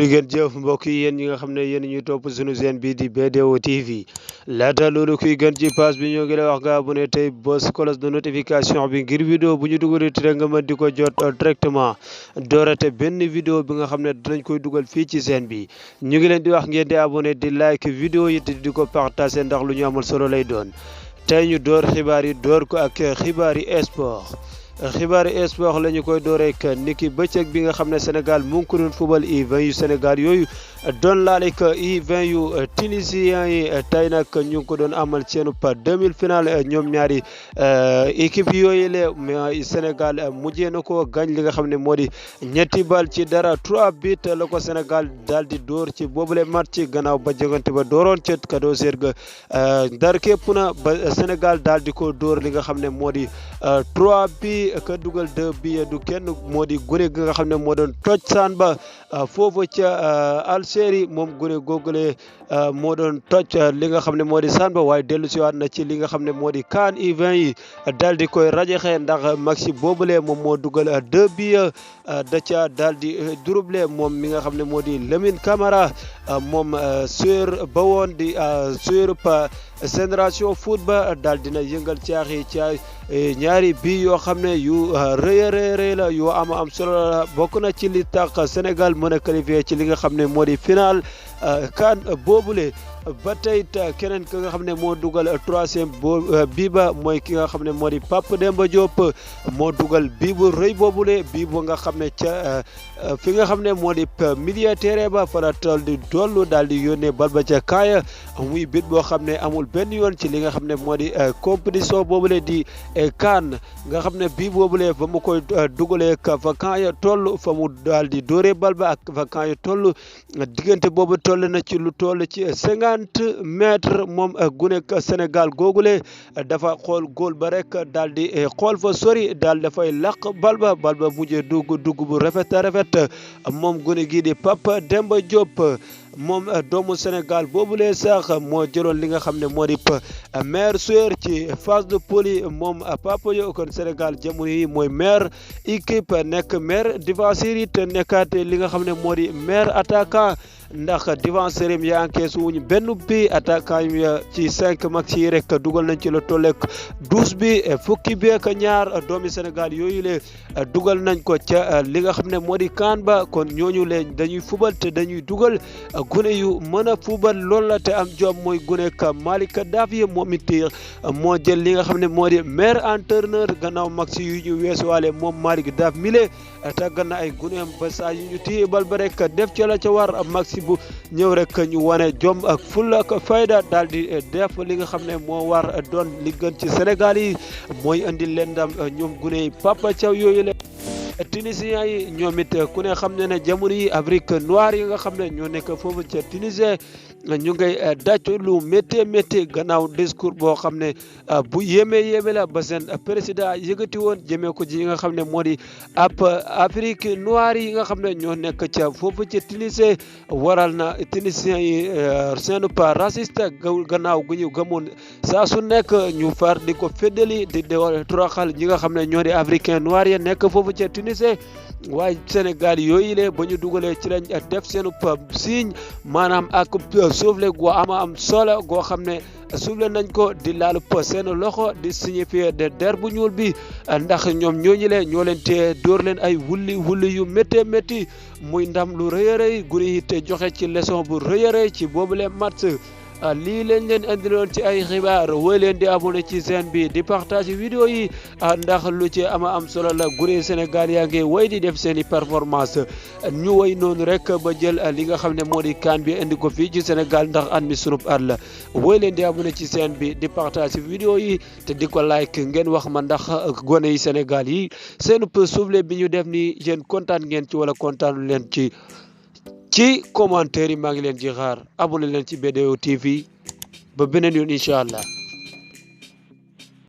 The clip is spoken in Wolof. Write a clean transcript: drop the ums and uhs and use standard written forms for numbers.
jërë ngeen jëf mbokk yi yéen ñi nga xam ne yéen ñuy topp suñu chaîne bii di BDO TV laata loolu kuy gën ci page bi ñoo ngi lay wax nga abonné tey bës cloche de notification bi ngir vidéo bu ñu dugalati rek nga mën di ko jot directement doorate benn vidéo bi nga xam ne dinañ koy dugal fii ci chaîne bi ñu ngi leen di wax ngeen di abonné di like vidéo yi te di ko partager ndax lu ñu amal solo lay doon tey ñu door xibaar yi door ko ak xibaar yi sport. xibaari sport la ñu koy dooreek niki bëccëg bi nga xam ne Sénégal mu ngi ko doon fubal U20 yu Sénégal yooyu doon laale que U20 yu tunisiens yi tey nag ñu ngi ko doon amal seenu par 2000 finale ñoom ñaari équipe yooyu la mais Sénégal mujjee na ko gañ li nga xam ne moo di ñetti bal ci dara 3 but la ko Sénégal daal di door ci boobule match gannaaw ba jogante ba dooroon ca Kado Serga dar képp na ba Sénégal daal di ko door li nga xam ne moo di 3 bi ka dugal 2 bi du kenn moo di gune gi nga xam ne moo doon toj saan ba foofu ca Algérie moom gune googule moo doon toj li nga xam ne moo di saan ba waaye dellu siwaat na ci li nga xam ne moo di CAN U20 yi daal di koy rajaxe ndax maxi boobule moom moo dugal 2 bi da ca daal di doublé moom mi nga xam ne moo di Lamine Camara moom sur ba woon di sur pa Génération Foot ba daal dina yëngal caaxi ca ñaari bi yoo xam ne yu rëy la yu am solo la bokk na ci li tax Sénégal mën a qualifié ci li nga xam ne moo di final CAN boobule ba tey keneen ki nga xam ne moo dugal troisième bii ba mooy ki nga xam ne moo di Pape Demba Diop moo dugal bii bu rëy boobule bii bu nga xam ne ca fi nga xam ne moo di milieu terrain ba fa la toll di dollu daal di yónnee bal ba ca kaaya muy bit boo xam ne amul benn yoon ci li nga xam ne moo di compétition boobule di CAN nga xam ne bii boobule fa mu koy dugalee fa kaaya toll fa mu daal di dóoree bal ba ak fa kaaya toll diggante boobu toll na ci lu toll ci 50 mètres moom gune Sénégal googule dafa xool góol ba rek daal di xool fa sori daal dafay laq bal ba mujjee dugg bu rafet a rafet moom gune gii di Papa Demba Diop moom doomu Sénégal boobule sax moo jëloon li nga xam ne moo di meilleur joueur ci phase de poule yi moom Papa yo kon Sénégal jamono yi mooy meilleur équipe nekk meilleur défenseur it nekkaat li nga xam ne moo di meilleur attaquant ndax défenseur yi yaa encaissé wuñu benn bi attaquant yi ci 5 match yi rek dugal nañ ci la tolleek 12 bi fukki bi ak ñaar doomi Sénégal yooyu le dugal nañ ko ca li nga xam ne moo di CAN ba kon ñooñu leen dañuy fubal te dañuy dugal gune yu mën a fubal loolu la te am job mooy gune ka Malick Daffy moom it moo jël li nga xam ne moo di meilleur entraîneur gannaaw match yu ñu weesuwaale moom Malick Daffy mile tàggat na ay guneem ba saa yu ñu téye bal ba rek def ca la ca war maxi bu ñëw rek ñu wane jom ak fulla ak fayda daal di def li nga xam ne moo war doon li gën ci Sénégal yi mooy andi leen ndam ñoom gune yi Papa Thiaw yooyu la Tunisiens yi ñoom it ku ne xam ne ne jamono yi Afrique noire yi nga xam ne ñoo nekk foofu ca Tunisie ñu ngay daj lu métti gannaaw discours boo xam ne bu yéeme la ba seen président yëkkati woon jëmee ko ci yi nga xam ne moo di ab Afrique noire yi nga xam ne ñoo nekk ca foofu ca Tunisie waral na Tunisiens yi seen pas raciste gannaaw gu ñu gëmoon saa su nekk ñu far di ko feddali di toroxal ñi nga xam ne ñoo di africain noir ya nekk foofu ca Tunisie waaye Sénégal yooyu le ba ñu dugalee ci lañ def seen signe maanaam ak soufflé goo am solo goo xam ne soufflé nañ ko di laal seen loxo di signifier de der bu ñuul bi ndax ñoom ñooñu le ñoo leen te dóor leen ay wulli yu métti muy ndam lu rëy a rëy gune yi te joxe ci leçon bu rëy a rëy ci boobule match lii leen indiloon ci ay xibaar woy leen di abonné ci chaîne bi di partage vidéo yi ndax lu ci am solo la gune Sénégal yaa ngi woy di def seen i performance ñu woy noonu rek ba jël li nga xam ne moo di CAN bi indi ko fii ci Sénégal ndax an mi sunub at la woy leen di abonné ci chaîne bi di partage vidéo yi te di ko like ngeen wax ma ndax gone yi Sénégal yi seen soufflé bi ñu def ni yéen kontaan ngeen ci wala kontaanu leen ci commentaire yi maa ngi leen ci xaar abonné leen ci BDO TV ba beneen yoon incha allah